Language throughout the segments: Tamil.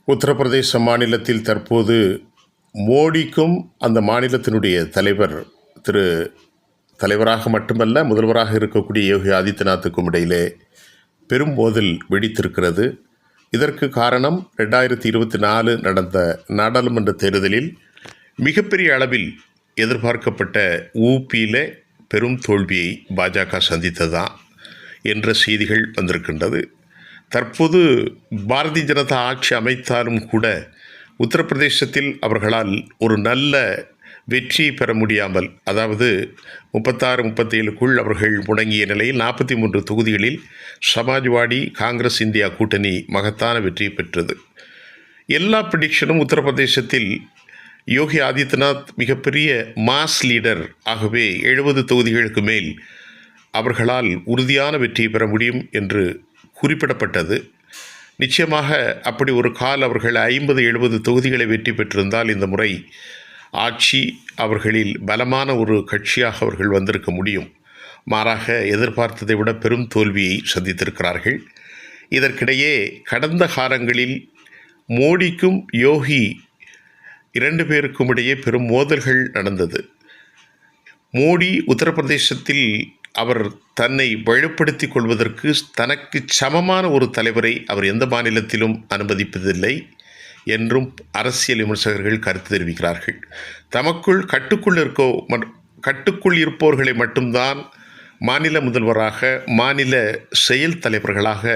உத்தரப்பிரதேச மாநிலத்தில் தற்போது மோடிக்கும் அந்த மாநிலத்தினுடைய தலைவராக மட்டுமல்ல முதல்வராக இருக்கக்கூடிய யோகி ஆதித்யநாத்துக்கும் இடையிலே பெரும் மோதல் வெடித்திருக்கிறது. இதற்கு காரணம் 2024 நடந்த நாடாளுமன்ற தேர்தலில் மிகப்பெரிய அளவில் எதிர்பார்க்கப்பட்ட ஊபியில் பெரும் தோல்வியை பாஜக சந்தித்ததா என்ற செய்திகள் வந்திருக்கின்றது. தற்போது பாரதிய ஜனதா ஆட்சி அமைத்தாலும் கூட உத்தரப்பிரதேசத்தில் அவர்களால் ஒரு நல்ல வெற்றியை பெற முடியாமல், அதாவது 36-37க்குள் அவர்கள் முடங்கிய நிலையில் 43 தொகுதிகளில் சமாஜ்வாடி காங்கிரஸ் இந்தியா கூட்டணி மகத்தான வெற்றி பெற்றது. எல்லா ப்ரெடிக்ஷனும் உத்தரப்பிரதேசத்தில் யோகி ஆதித்யநாத் மிகப்பெரிய மாஸ் லீடர் ஆகவே 70 தொகுதிகளுக்கு மேல் அவர்களால் உறுதியான வெற்றியை பெற முடியும் என்று குறிப்பிடப்பட்டது. நிச்சயமாக அப்படி ஒரு கால் அவர்கள் 50-70 தொகுதிகளை வெற்றி பெற்றிருந்தால் இந்த முறை ஆட்சி அவர்களில் பலமான ஒரு கட்சியாக அவர்கள் வந்திருக்க முடியும். மாறாக எதிர்பார்த்ததை விட பெரும் தோல்வியை சந்தித்திருக்கிறார்கள். இதற்கிடையே கடந்த காலங்களில் மோடிக்கும் யோகி 2 பேருக்கும் இடையே பெரும் மோதல்கள் நடந்தது. மோடி உத்தரப்பிரதேசத்தில் அவர் தன்னை வலுப்படுத்திக் கொள்வதற்கு தனக்கு சமமான ஒரு தலைவரை அவர் எந்த மாநிலத்திலும் அனுமதிப்பதில்லை என்றும் அரசியல் விமர்சகர்கள் கருத்து தெரிவிக்கிறார்கள். தமக்குள் கட்டுக்குள் இருப்பவர்களை மட்டும்தான் மாநில முதல்வராக, மாநில செயல் தலைவர்களாக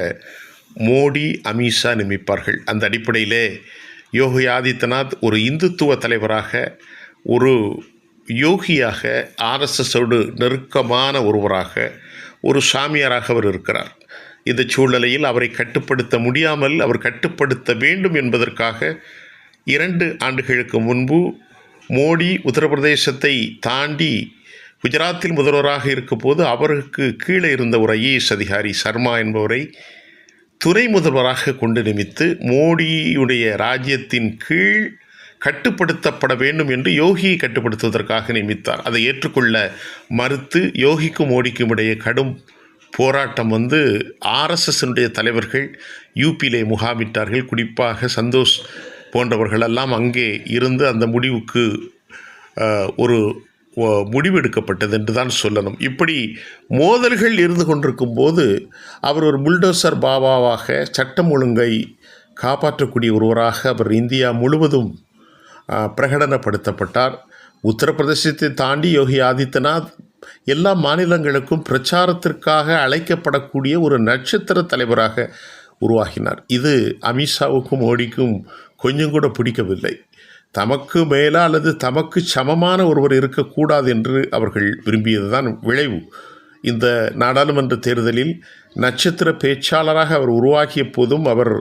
மோடி, அமித்ஷா நியமிப்பார்கள். அந்த அடிப்படையிலே யோகி ஆதித்யநாத் ஒரு இந்துத்துவ தலைவராக, ஒரு யோகியாக, ஆர்எஸ்எஸோடு நெருக்கமான ஒருவராக, ஒரு சாமியாராக அவர் இருக்கிறார். இந்த சூழ்நிலையில் அவரை கட்டுப்படுத்த முடியாமல் அவர் கட்டுப்படுத்த வேண்டும் என்பதற்காக 2 ஆண்டுகளுக்கு முன்பு மோடி உத்தரப்பிரதேசத்தை தாண்டி குஜராத்தில் முதல்வராக இருக்கும்போது அவருக்கு கீழே இருந்த ஒரு ஐஏஎஸ் அதிகாரி சர்மா என்பவரை துணை முதல்வராக கொண்டு நியமித்து மோடியுடைய ராஜ்யத்தின் கீழ் கட்டுப்படுத்தப்பட வேண்டும் என்று யோகியை கட்டுப்படுத்துவதற்காக நியமித்தார். அதை ஏற்றுக்கொள்ள மறுத்து யோகிக்கும் மோடிக்கும் இடையே கடும் போராட்டம் வந்து ஆர்எஸ்எஸ்னுடைய தலைவர்கள் யூபியிலே முகாமிட்டார்கள். குறிப்பாக சந்தோஷ் போன்றவர்களெல்லாம் அங்கே இருந்து அந்த முடிவுக்கு ஒரு முடிவெடுக்கப்பட்டது என்று தான் சொல்லணும். இப்படி மோதல்கள் இருந்து கொண்டிருக்கும் போது அவர் ஒரு புல்டோசர் பாபாவாக, சட்டம் ஒழுங்கை காப்பாற்றக்கூடிய ஒருவராக அவர் இந்தியா முழுவதும் பிரகடனப்படுத்தப்பட்டார். உத்தரப்பிரதேசத்தை தாண்டி யோகி ஆதித்யநாத் எல்லா மாநிலங்களுக்கும் பிரச்சாரத்திற்காக அழைக்கப்படக்கூடிய ஒரு நட்சத்திர தலைவராக உருவாகினார். இது அமித்ஷாவுக்கும் மோடிக்கும் கொஞ்சம் கூட பிடிக்கவில்லை. தமக்கு மேலா அல்லது தமக்கு சமமான ஒருவர் இருக்கக்கூடாது என்று அவர்கள் விரும்பியதுதான் விளைவு. இந்த நாடாளுமன்ற தேர்தலில் நட்சத்திர பேச்சாளராக அவர் உருவாக்கிய போதும் அவர்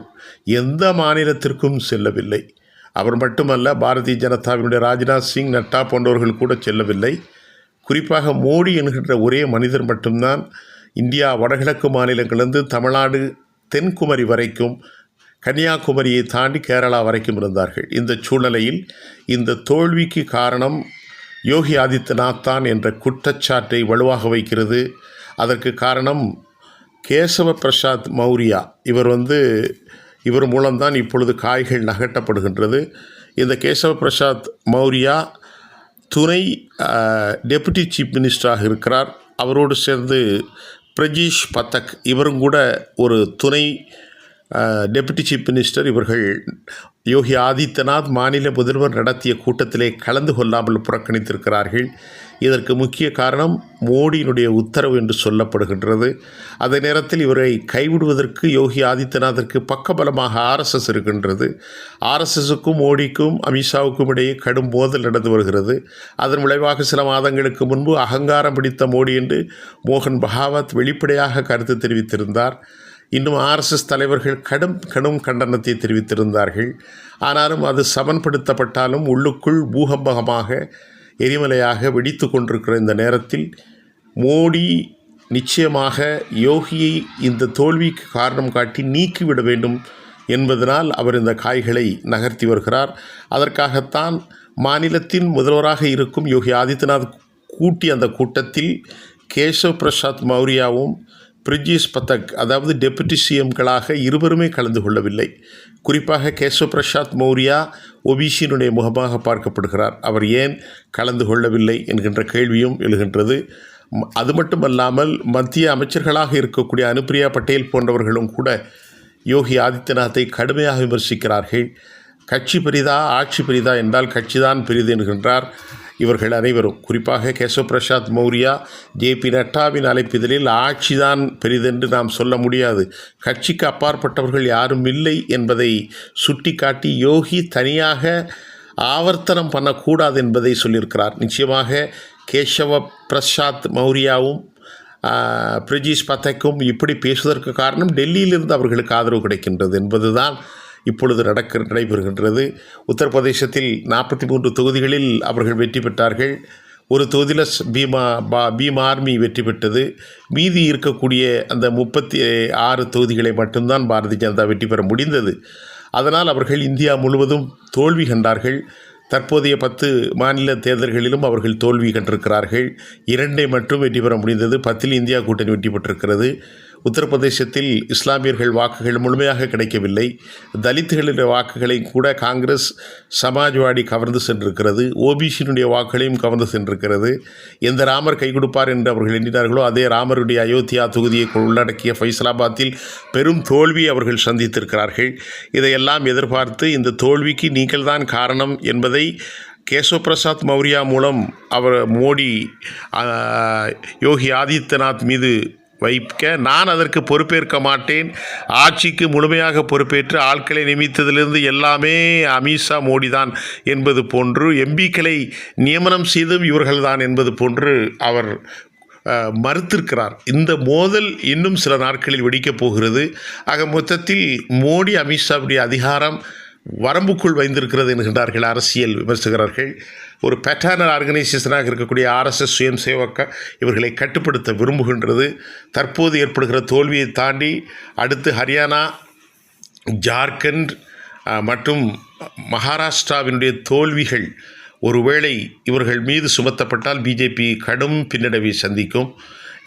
எந்த மாநிலத்திற்கும் செல்லவில்லை. அவர் மட்டுமல்ல, பாரதிய ஜனதாவினுடைய ராஜ்நாத் சிங், நட்டா போன்றவர்கள் கூட செல்லவில்லை. குறிப்பாக மோடி என்கின்ற ஒரே மனிதர் மட்டும்தான் இந்தியா வடகிழக்கு மாநிலங்களிலிருந்து தமிழ்நாடு தென்குமரி வரைக்கும், கன்னியாகுமரியை தாண்டி கேரளா வரைக்கும் இருந்தார்கள். இந்த சூழ்நிலையில் இந்த தோல்விக்கு காரணம் யோகி ஆதித்யநாத் தான் என்ற குற்றச்சாட்டை வலுவாக வைக்கிறது. அதற்கு காரணம் கேசவ பிரசாத் மௌரியா. இவர் மூலம்தான் இப்பொழுது காய்கள் நகட்டப்படுகின்றது. இந்த கேசவ பிரசாத் மௌரியா துணை டெபுட்டி சீஃப் மினிஸ்டராக இருக்கிறார். அவரோடு சேர்ந்து பிரஜேஷ் பதக் இவரும் கூட ஒரு துணை டெபுட்டி சீஃப் மினிஸ்டர். இவர்கள் யோகி ஆதித்யநாத் மாநில முதல்வர் நடத்திய கூட்டத்திலே கலந்து கொள்ளாமல் புறக்கணித்திருக்கிறார்கள். இதற்கு முக்கிய காரணம் மோடியினுடைய உத்தரவு என்று சொல்லப்படுகின்றது. அதே நேரத்தில் இவரை கைவிடுவதற்கு யோகி ஆதித்யநாத்திற்கு பக்கபலமாக ஆர்எஸ்எஸ் இருக்கின்றது. ஆர்எஸ்எஸுக்கும் மோடிக்கும் அமித்ஷாவுக்கும் இடையே கடும் மோதல் நடந்து வருகிறது. அதன் விளைவாக சில மாதங்களுக்கு முன்பு அகங்காரம் பிடித்த மோடி என்று மோகன் பகாவத் வெளிப்படையாக கருத்து தெரிவித்திருந்தார். இன்னும் ஆர்எஸ்எஸ் தலைவர்கள் கடும் கண்டனத்தை தெரிவித்திருந்தார்கள். ஆனாலும் அது சமன்படுத்தப்பட்டாலும் உள்ளுக்குள் பூகம்பகமாக எரிமலையாக வெடித்து கொண்டிருக்கிற இந்த நேரத்தில் மோடி நிச்சயமாக யோகியை இந்த தோல்விக்கு காரணம் காட்டி நீக்கிவிட வேண்டும் என்பதனால் அவர் இந்த காய்களை நகர்த்தி வருகிறார். அதற்காகத்தான் மாநிலத்தின் முதல்வராக இருக்கும் யோகி ஆதித்யநாத் கூட்டிய அந்த கூட்டத்தில் கேசவ் பிரசாத் மௌரியாவும் பிரிஜேஷ் பதக் அதாவது டெபுட்டி சிஎம்களாக இருவருமே கலந்து கொள்ளவில்லை. குறிப்பாக கேசவ் பிரசாத் மௌரியா ஒபிசியினுடைய முகமாக பார்க்கப்படுகிறார். அவர் ஏன் கலந்து கொள்ளவில்லை என்கின்ற கேள்வியும் எழுகின்றது. அது மட்டுமல்லாமல் மத்திய அமைச்சர்களாக இருக்கக்கூடிய அனுப்பிரியா பட்டேல் போன்றவர்களும் கூட யோகி ஆதித்யநாத்தை கடுமையாக விமர்சிக்கிறார்கள். கட்சி பெரிதா ஆட்சி பெரிதா என்றால் கட்சிதான் பெரிது என்கின்றார் இவர்கள் அனைவரும். குறிப்பாக கேசவ் பிரசாத் மௌரியா ஜே.பி. நட்டாவின் அழைப்பிதழில் ஆட்சிதான் பெரிதென்று நாம் சொல்ல முடியாது, கட்சிக்கு அப்பாற்பட்டவர்கள் யாரும் இல்லை என்பதை சுட்டிக்காட்டி யோகி தனியாக ஆவர்த்தனம் பண்ணக்கூடாது என்பதை சொல்லியிருக்கிறார். நிச்சயமாக கேசவ பிரசாத் மௌரியாவும் பிரிஜேஷ் பதக்கும் இப்படி பேசுவதற்கு காரணம் டெல்லியிலிருந்து அவர்களுக்கு ஆதரவு கிடைக்கின்றது என்பதுதான் இப்பொழுது நடைபெறுகின்றது. உத்தரப்பிரதேசத்தில் 43 தொகுதிகளில் அவர்கள் வெற்றி பெற்றார்கள். ஒரு தொகுதியில் பீம் ஆர்மி வெற்றி பெற்றது. மீதி இருக்கக்கூடிய அந்த 36 தொகுதிகளை மட்டும்தான் பாரதிய ஜனதா வெற்றி பெற முடிந்தது. அதனால் அவர்கள் இந்தியா முழுவதும் தோல்வி கண்டார்கள். தற்போதைய 10 மாநில தேர்தல்களிலும் அவர்கள் தோல்வி கண்டிருக்கிறார்கள். 2 மட்டும் வெற்றி பெற முடிந்தது. 10 இந்தியா கூட்டணி வெற்றி பெற்றிருக்கிறது. உத்தரப்பிரதேசத்தில் இஸ்லாமியர்கள் வாக்குகள் முழுமையாக கிடைக்கவில்லை. தலித்துகளின் வாக்குகளை கூட காங்கிரஸ் சமாஜ்வாடி கவர்ந்து சென்றிருக்கிறது. ஓபிசியினுடைய வாக்குகளையும் கவர்ந்து சென்றிருக்கிறது. எந்த ராமர் கை கொடுப்பார் என்று அவர்கள் எண்ணினார்களோ அதே ராமருடைய அயோத்தியா தொகுதியை உள்ளடக்கிய ஃபைசலாபாத்தில் பெரும் தோல்வியை அவர்கள் சந்தித்திருக்கிறார்கள். இதையெல்லாம் எதிர்பார்த்து இந்த தோல்விக்கு நீங்கள்தான் காரணம் என்பதை கேசவ் பிரசாத் மௌரியா மூலம் மோடி யோகி ஆதித்யநாத் மீது வைக்க, நான் அதற்கு பொறுப்பேற்க மாட்டேன், ஆட்சிக்கு முழுமையாக பொறுப்பேற்று ஆட்களை நியமித்ததிலிருந்து எல்லாமே அமித்ஷா மோடி தான் என்பது போன்று, எம்பிக்களை நியமனம் செய்தும் இவர்கள்தான் என்பது போன்று அவர் மறுத்திருக்கிறார். இந்த மோதல் இன்னும் சில நாட்களில் வெடிக்கப் போகிறது. ஆக மொத்தத்தில் மோடி அமித்ஷாவுடைய அதிகாரம் வரம்புக்குள் வைந்திருக்கிறது என்கின்றார்கள் அரசியல் விமர்சகர்கள். ஒரு பேட்டர்னல் ஆர்கனைசேஷனாக இருக்கக்கூடிய RSS சுயம் சேவக இவர்களை கட்டுப்படுத்த விரும்புகின்றது. தற்போது ஏற்படுகிற தோல்வியை தாண்டி அடுத்து ஹரியானா, ஜார்க்கண்ட் மற்றும் மகாராஷ்டிராவினுடைய தோல்விகள் ஒருவேளை இவர்கள் மீது சுமத்தப்பட்டால் பிஜேபி கடும் பின்னடைவை சந்திக்கும்.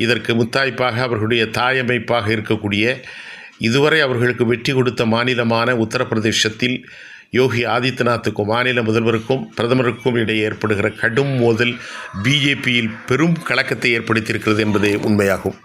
இதற்கு முத்தாய்ப்பாக அவர்களுடைய தாயமைப்பாக இருக்கக்கூடிய இதுவரை அவர்களுக்கு வெற்றி கொடுத்த மாநிலமான உத்தரப்பிரதேசத்தில் யோகி ஆதித்யநாத்துக்கும் மாநில முதல்வருக்கும் பிரதமருக்கும் இடையே ஏற்படுகிற கடும் மோதல் பிஜேபியில் பெரும் கலக்கத்தை ஏற்படுத்தியிருக்கிறது என்பதே உண்மையாகும்.